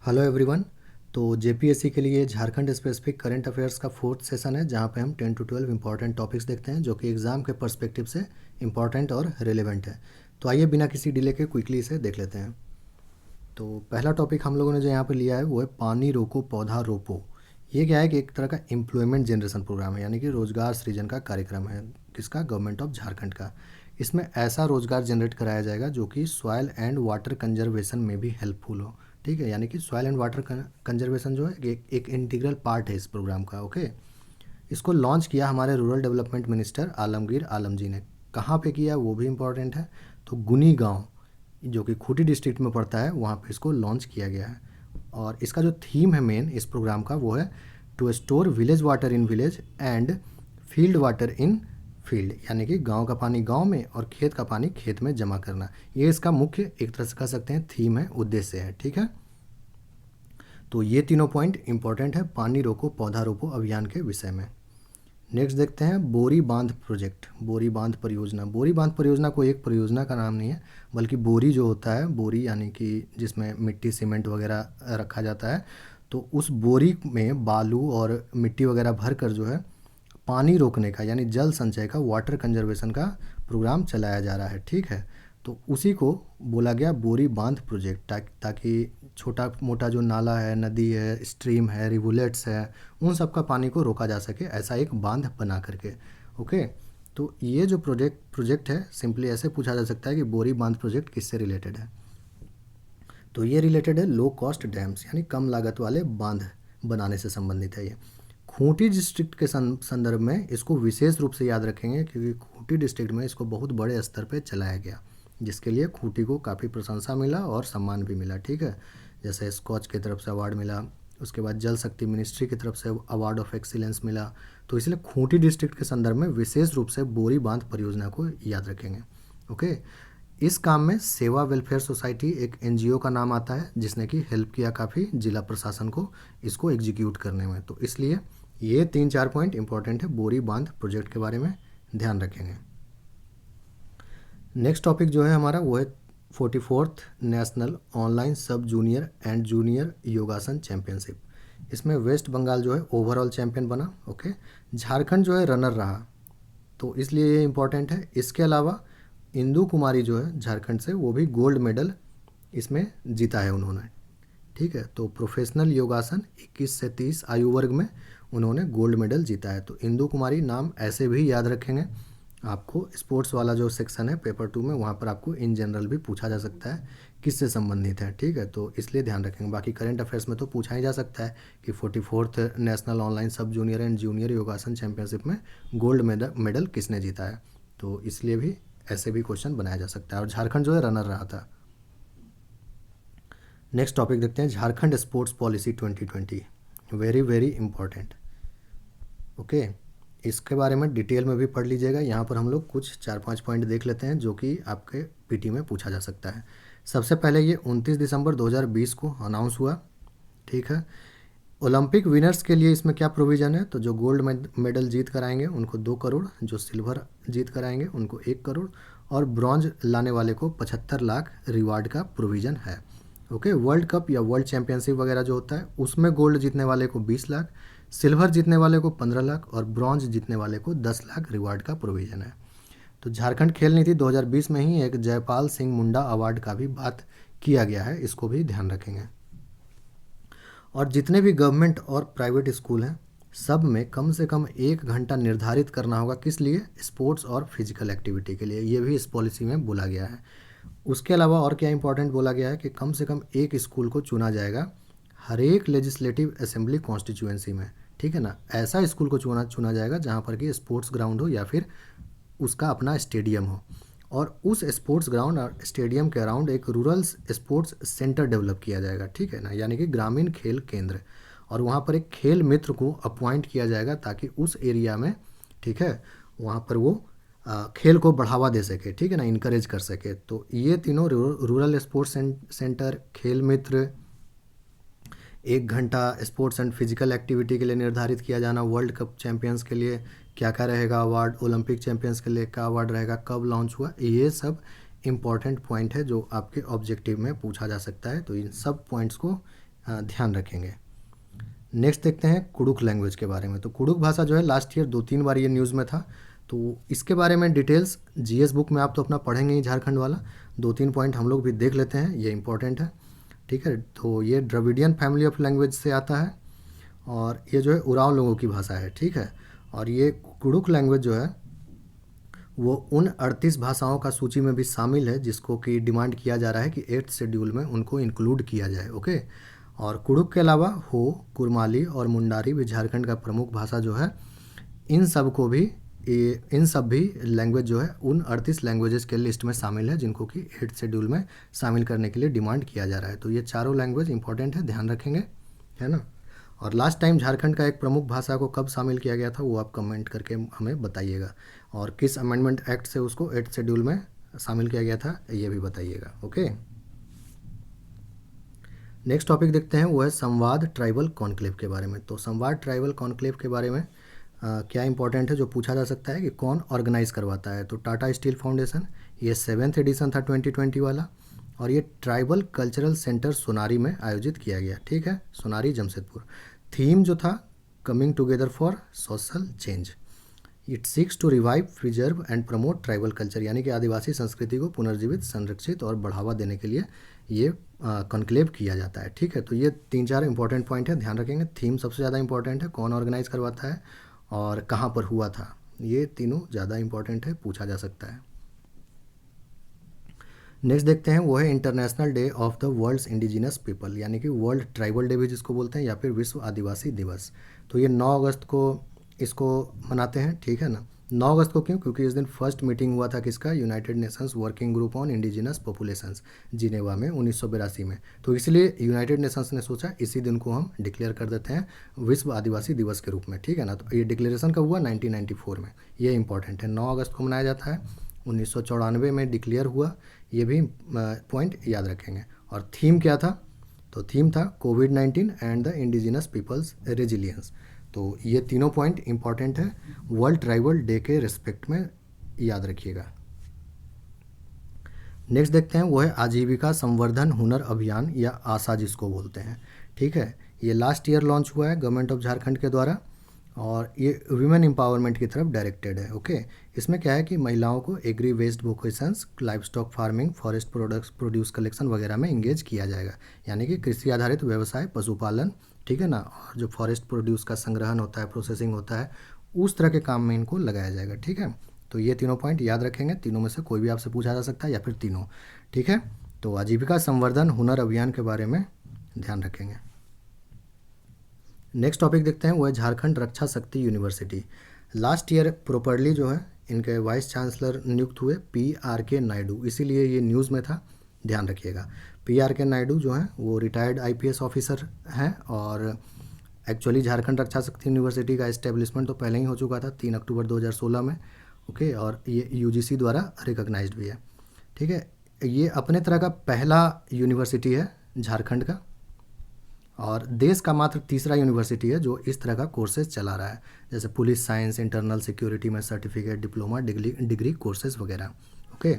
Hello everyone. तो JPSC के लिए झारखंड स्पेसिफिक करंट अफेयर्स का फोर्थ सेशन है, जहां पे हम 10 to 12 इंपॉर्टेंट टॉपिक्स देखते हैं जो कि एग्ज़ाम के पर्सपेक्टिव से इंपॉर्टेंट और रिलेवेंट है। तो आइए बिना किसी डिले के क्विकली इसे देख लेते हैं। तो पहला टॉपिक हम लोगों ने जो यहाँ पे लिया है वो है पानी रोको पौधा रोपो। ये क्या है कि एक तरह का एम्प्लॉयमेंट जनरेशन प्रोग्राम है, यानी कि रोजगार सृजन का कार्यक्रम है। किसका? गवर्नमेंट ऑफ झारखंड का। इसमें ऐसा रोजगार जनरेट कराया जाएगा जो कि सॉयल एंड वाटर कंजर्वेशन में भी हेल्पफुल हो। ठीक है, यानी कि सॉयल एंड वाटर कंजर्वेशन जो है एक इंटीग्रल पार्ट है इस प्रोग्राम का। ओके, इसको लॉन्च किया हमारे rural development minister Alamgir Alam जी ने। कहाँ पे किया वो भी इम्पोर्टेंट है। तो गुनी गांव जो कि खूंटी डिस्ट्रिक्ट में पड़ता है, वहाँ पे इसको लॉन्च किया गया है। और इसका जो थीम है मेन इस प्रोग्राम का वो है to store village water in village and field water in field, यानी कि गांव का पानी गांव में और खेत का पानी खेत में जमा करना। ये इसका मुख्य एक तरह से कह सकते हैं थीम है, उद्देश्य है। ठीक है, तो ये तीनों पॉइंट इंपॉर्टेंट है पानी रोको पौधा रोपो अभियान के विषय में। नेक्स्ट देखते हैं बोरी बांध प्रोजेक्ट, बोरी बांध परियोजना। बोरी बांध परियोजना कोई एक परियोजना का नाम नहीं है, बल्कि बोरी जो होता है, बोरी यानी कि जिसमें मिट्टी सीमेंट वगैरह रखा जाता है, तो उस बोरी में बालू और मिट्टी वगैरह भर कर जो है पानी रोकने का, यानी जल संचय का, वाटर कंजर्वेशन का प्रोग्राम चलाया जा रहा है। ठीक है, तो उसी को बोला गया बोरी बांध प्रोजेक्ट, ताकि छोटा मोटा जो नाला है, नदी है, स्ट्रीम है, रिवुलेट्स है, उन सब का पानी को रोका जा सके, ऐसा एक बांध बना करके। ओके, तो ये जो प्रोजेक्ट है, सिंपली ऐसे पूछा जा सकता है कि बोरी बांध प्रोजेक्ट किससे रिलेटेड है। तो ये रिलेटेड है लो कॉस्ट डैम्स, यानी कम लागत वाले बांध बनाने से संबंधित है ये। खूंटी डिस्ट्रिक्ट के संदर्भ में इसको विशेष रूप से याद रखेंगे, क्योंकि खूंटी डिस्ट्रिक्ट में इसको बहुत बड़े स्तर पर चलाया गया, जिसके लिए खूंटी को काफ़ी प्रशंसा मिला और सम्मान भी मिला। ठीक है, जैसे स्कॉच की तरफ से अवार्ड मिला, उसके बाद जल शक्ति मिनिस्ट्री की तरफ से अवार्ड ऑफ एक्सीलेंस मिला। तो इसलिए खूंटी डिस्ट्रिक्ट के संदर्भ में विशेष रूप से बोरी बांध परियोजना को याद रखेंगे। ओके, इस काम में सेवा वेलफेयर सोसाइटी एक एनजीओ का नाम आता है, जिसने कि हेल्प किया काफ़ी जिला प्रशासन को इसको एग्जीक्यूट करने में। तो इसलिए ये 3-4 पॉइंट इंपॉर्टेंट है बोरी बांध प्रोजेक्ट के बारे में, ध्यान रखेंगे। नेक्स्ट टॉपिक जो है हमारा वो है 44th नेशनल ऑनलाइन सब जूनियर एंड जूनियर योगासन चैम्पियनशिप। इसमें वेस्ट बंगाल जो है ओवरऑल चैम्पियन बना। ओके, झारखंड जो है रनर रहा, तो इसलिए ये इम्पॉर्टेंट है। इसके अलावा इंदु कुमारी जो है झारखंड से, वो भी गोल्ड मेडल इसमें जीता है उन्होंने। ठीक है, तो प्रोफेशनल योगासन 21 से 30 आयु वर्ग में उन्होंने गोल्ड मेडल जीता है। तो इंदु कुमारी नाम ऐसे भी याद रखेंगे। आपको स्पोर्ट्स वाला जो सेक्शन है पेपर 2 में, वहाँ पर आपको इन जनरल भी पूछा जा सकता है किससे संबंधित है। ठीक है, तो इसलिए ध्यान रखेंगे। बाकी करंट अफेयर्स में तो पूछा ही जा सकता है कि 44th नेशनल ऑनलाइन सब जूनियर एंड जूनियर योगासन चैंपियनशिप में गोल्ड मेडल किसने जीता है, तो इसलिए भी ऐसे भी क्वेश्चन बनाया जा सकता है। और झारखंड जो है रनर रहा था। नेक्स्ट टॉपिक देखते हैं Jharkhand sports policy 2020, very very important. Okay, इसके बारे में डिटेल में भी पढ़ लीजिएगा। यहाँ पर हम लोग कुछ 4-5 पॉइंट देख लेते हैं जो कि आपके पीटी में पूछा जा सकता है। सबसे पहले ये 29 दिसंबर 2020 को अनाउंस हुआ। ठीक है, ओलंपिक विनर्स के लिए इसमें क्या प्रोविज़न है, तो जो गोल्ड मेडल जीत कर आएंगे उनको 2 करोड़, जो सिल्वर जीत कर आएंगे उनको 1 करोड़, और ब्रॉन्ज लाने वाले को 75 लाख रिवार्ड का प्रोविज़न है। ओके, वर्ल्ड कप या वर्ल्ड चैंपियनशिप वगैरह जो होता है उसमें गोल्ड जीतने वाले को 20 लाख, सिल्वर जीतने वाले को 15 लाख और ब्रॉन्ज जीतने वाले को 10 लाख रिवार्ड का प्रोविज़न है। तो झारखंड खेल नीति 2020 में ही एक जयपाल सिंह मुंडा अवार्ड का भी बात किया गया है, इसको भी ध्यान रखेंगे। और जितने भी गवर्नमेंट और प्राइवेट स्कूल हैं, सब में कम से कम 1 घंटा निर्धारित करना होगा, किस लिए? स्पोर्ट्स और फिजिकल एक्टिविटी के लिए। ये भी इस पॉलिसी में बोला गया है। उसके अलावा और क्या इंपॉर्टेंट बोला गया है कि कम से कम एक स्कूल को चुना जाएगा हर एक लेजिस्लेटिव असेंबली कॉन्स्टिट्यूएंसी में। ठीक है ना, ऐसा स्कूल को चुना जाएगा जहाँ पर कि स्पोर्ट्स ग्राउंड हो या फिर उसका अपना स्टेडियम हो, और उस स्पोर्ट्स ग्राउंड और स्टेडियम के अराउंड एक रूरल स्पोर्ट्स सेंटर डेवलप किया जाएगा। ठीक है ना, यानी कि ग्रामीण खेल केंद्र, और वहाँ पर एक खेल मित्र को अपॉइंट किया जाएगा ताकि उस एरिया में, ठीक है, वहाँ पर वो खेल को बढ़ावा दे सके। ठीक है ना, इनकरेज कर सके। तो ये तीनों रूरल स्पोर्ट्स सेंटर, खेल मित्र, 1 घंटा स्पोर्ट्स एंड फिजिकल एक्टिविटी के लिए निर्धारित किया जाना, वर्ल्ड कप चैंपियंस के लिए क्या क्या रहेगा अवार्ड, ओलंपिक चैंपियंस के लिए क्या अवार्ड रहेगा, कब लॉन्च हुआ, ये सब इम्पॉर्टेंट पॉइंट है जो आपके ऑब्जेक्टिव में पूछा जा सकता है। तो इन सब पॉइंट्स को ध्यान रखेंगे। नेक्स्ट देखते हैं कुडुख लैंग्वेज के बारे में। तो कुडुख भाषा जो है लास्ट ईयर 2-3 बार ये न्यूज़ में था, तो इसके बारे में डिटेल्स जीएस बुक में आप तो अपना पढ़ेंगे ही झारखंड वाला, 2-3 पॉइंट हम लोग भी देख लेते हैं, ये इंपॉर्टेंट है। ठीक है, तो ये द्रविडियन फैमिली ऑफ लैंग्वेज से आता है और ये जो है उरांव लोगों की भाषा है। ठीक है, और ये कुडुख लैंग्वेज जो है वो उन 38 भाषाओं का सूची में भी शामिल है जिसको कि डिमांड किया जा रहा है कि 8th शेड्यूल में उनको इंक्लूड किया जाए। ओके, और कुडुख के अलावा हो, कुरमाली और मुंडारी भी झारखंड का प्रमुख भाषा जो है, इन सब भी लैंग्वेज जो है उन 38 लैंग्वेजेस के लिस्ट में शामिल है जिनको कि 8th शेड्यूल में शामिल करने के लिए डिमांड किया जा रहा है। तो ये चारों लैंग्वेज इंपॉर्टेंट है, ध्यान रखेंगे, है ना। और लास्ट टाइम झारखंड का एक प्रमुख भाषा को कब शामिल किया गया था वो आप कमेंट करके हमें बताइएगा, और किस अमेंडमेंट एक्ट से उसको 8th शेड्यूल में शामिल किया गया था ये भी बताइएगा। ओके, नेक्स्ट टॉपिक देखते हैं, वो है संवाद ट्राइबल कॉन्क्लेव के बारे में। तो संवाद ट्राइबल कॉन्क्लेव के बारे में क्या इंपॉर्टेंट है जो पूछा जा सकता है कि कौन ऑर्गेनाइज करवाता है। तो टाटा स्टील फाउंडेशन, ये 7th एडिशन था 2020 वाला, और ये ट्राइबल कल्चरल सेंटर सोनारी में आयोजित किया गया। ठीक है, सोनारी जमशेदपुर। थीम जो था coming together for social change, it seeks to revive, preserve and promote tribal culture, यानी कि आदिवासी संस्कृति को पुनर्जीवित, संरक्षित और बढ़ावा देने के लिए ये कॉन्क्लेव किया जाता है। ठीक है, तो ये 3-4 इंपॉर्टेंट पॉइंट है, ध्यान रखेंगे। थीम सबसे ज़्यादा इंपॉर्टेंट है, कौन ऑर्गेनाइज करवाता है और कहाँ पर हुआ था, ये तीनों ज़्यादा इंपॉर्टेंट है, पूछा जा सकता है। नेक्स्ट देखते हैं, वो है international day of the world's indigenous people, यानी कि वर्ल्ड ट्राइबल डे भी जिसको बोलते हैं, या फिर विश्व आदिवासी दिवस। तो ये 9 अगस्त को इसको मनाते हैं। ठीक है ना, 9 अगस्त को क्यों? क्योंकि इस दिन फर्स्ट मीटिंग हुआ था किसका, United Nations working group on indigenous populations, Geneva में 1982 में। तो इसलिए यूनाइटेड नेशंस ने सोचा इसी दिन को हम डिक्लेयर कर देते हैं विश्व आदिवासी दिवस के रूप में। ठीक है ना, तो ये डिक्लेरेशन कब हुआ, 1994 में, ये इंपॉर्टेंट है। 9 अगस्त को मनाया जाता है, 1994 में डिक्लेयर हुआ, ये भी पॉइंट याद रखेंगे। और थीम क्या था, तो थीम था कोविड-19 and the indigenous peoples resilience. तो ये तीनों पॉइंट इंपॉर्टेंट है वर्ल्ड ट्राइबल डे के रिस्पेक्ट में, याद रखिएगा। नेक्स्ट देखते हैं, वो है आजीविका संवर्धन हुनर अभियान, या आशा जिसको बोलते हैं। ठीक है, ये लास्ट ईयर लॉन्च हुआ है गवर्नमेंट ऑफ झारखंड के द्वारा, और ये वुमेन एम्पावरमेंट की तरफ डायरेक्टेड है। ओके, इसमें क्या है कि महिलाओं को agri waste vocations, livestock farming, forest products produce collection वगैरह में इंगेज किया जाएगा, यानी कि कृषि आधारित व्यवसाय, पशुपालन, ठीक है ना, और जो फॉरेस्ट प्रोड्यूस का संग्रहण होता है, प्रोसेसिंग होता है, उस तरह के काम में इनको लगाया जाएगा। ठीक है, तो ये तीनों पॉइंट याद रखेंगे, तीनों में से कोई भी आपसे पूछा जा सकता है या फिर तीनों। ठीक है, तो आजीविका संवर्धन हुनर अभियान के बारे में ध्यान रखेंगे। नेक्स्ट टॉपिक देखते हैं, वो है झारखंड रक्षा शक्ति यूनिवर्सिटी। लास्ट ईयर प्रॉपरली जो है इनके वाइस चांसलर नियुक्त हुए PRK नायडू, इसीलिए ये न्यूज़ में था, ध्यान रखिएगा। PRK नायडू जो हैं वो रिटायर्ड IPS ऑफिसर हैं, और एक्चुअली झारखंड रक्षा शक्ति यूनिवर्सिटी का इस्टेब्लिशमेंट तो पहले ही हो चुका था 3 अक्टूबर 2016 में। ओके, और ये UGC द्वारा रिकॉग्नाइज्ड भी है। ठीक है, ये अपने तरह का पहला यूनिवर्सिटी है झारखंड का, और देश का मात्र तीसरा यूनिवर्सिटी है जो इस तरह का कोर्सेज चला रहा है, जैसे पुलिस साइंस, इंटरनल सिक्योरिटी में सर्टिफिकेट, डिप्लोमा, डिग्री कोर्सेज वगैरह। ओके,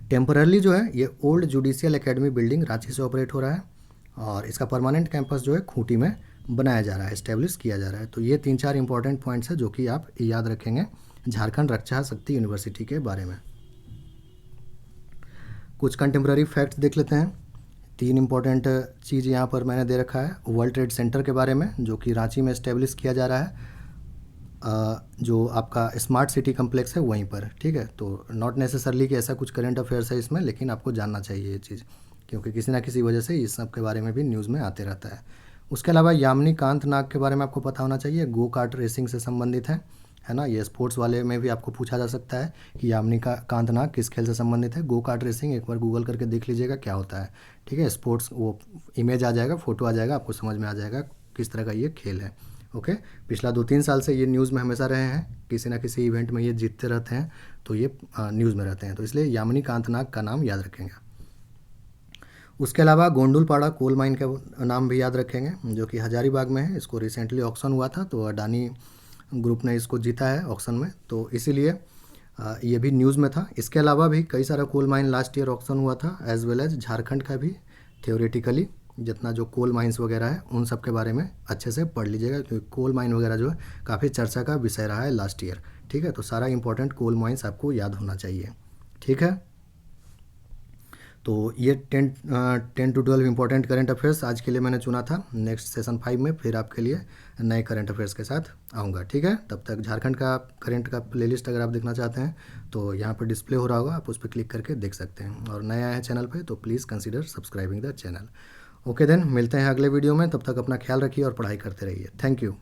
टेम्पररली जो है ये old judicial academy building Ranchi से ऑपरेट हो रहा है, और इसका परमानेंट कैंपस जो है खूंटी में बनाया जा रहा है, इस्टेब्लिश किया जा रहा है। तो ये 3-4 इंपॉर्टेंट पॉइंट्स हैं जो कि आप याद रखेंगे झारखंड रक्षा शक्ति यूनिवर्सिटी के बारे में। कुछ कंटेम्प्रेरी फैक्ट्स देख लेते हैं। 3 इंपॉर्टेंट चीज़ यहाँ पर मैंने दे रखा है, वर्ल्ड ट्रेड सेंटर के बारे में जो कि रांची में इस्टेब्लिश किया जा रहा है, जो आपका स्मार्ट सिटी कम्प्लेक्स है वहीं पर। ठीक है, तो नॉट नेसेसरली कि ऐसा कुछ करंट अफेयर्स है इसमें, लेकिन आपको जानना चाहिए ये चीज़, क्योंकि किसी ना किसी वजह से इस सब के बारे में भी न्यूज़ में आते रहता है। उसके अलावा यामिनी कांत नाग के बारे में आपको पता होना चाहिए, गो कार्ट रेसिंग से संबंधित है ना, ये स्पोर्ट्स वाले में भी आपको पूछा जा सकता है कि यामिनी कांत नाग किस खेल से संबंधित है। गो कार्ट रेसिंग एक बार गूगल करके देख लीजिएगा क्या होता है। ठीक है, स्पोर्ट्स वो इमेज आ जाएगा, फोटो आ जाएगा, आपको समझ में आ जाएगा किस तरह का ये खेल है। ओके, पिछला 2-3 साल से ये न्यूज़ में हमेशा रहे हैं, किसी ना किसी इवेंट में ये जीतते रहते हैं, तो ये न्यूज़ में रहते हैं, तो इसलिए यामिनी कांत नाग का नाम याद रखेंगे। उसके अलावा गोंडुलपाड़ा कोल माइन का नाम भी याद रखेंगे, जो कि हजारीबाग में है। इसको रिसेंटली ऑक्शन हुआ था, तो अडानी ग्रुप ने इसको जीता है ऑक्शन में, तो इसीलिए ये भी न्यूज़ में था। इसके अलावा भी कई सारा coal mine last year auction हुआ था, एज वेल एज झारखंड का भी थियोरेटिकली जितना जो कोल माइंस वगैरह है उन सब के बारे में अच्छे से पढ़ लीजिएगा, क्योंकि कोल माइन वगैरह जो है काफ़ी चर्चा का विषय रहा है लास्ट ईयर। ठीक है, तो सारा इंपॉर्टेंट कोल माइंस आपको याद होना चाहिए। ठीक है, तो ये 10 to 12 इंपॉर्टेंट करंट अफेयर्स आज के लिए मैंने चुना था। नेक्स्ट सेशन 5 में फिर आपके लिए नए करंट अफेयर्स के साथ आऊँगा। ठीक है, तब तक झारखंड का करंट का प्लेलिस्ट अगर आप देखना चाहते हैं तो यहाँ पर डिस्प्ले हो रहा होगा, आप उस पर क्लिक करके देख सकते हैं। और नया है चैनल पे तो please consider subscribing the channel. Okay then, मिलते हैं अगले वीडियो में, तब तक अपना ख्याल रखिए और पढ़ाई करते रहिए। Thank you.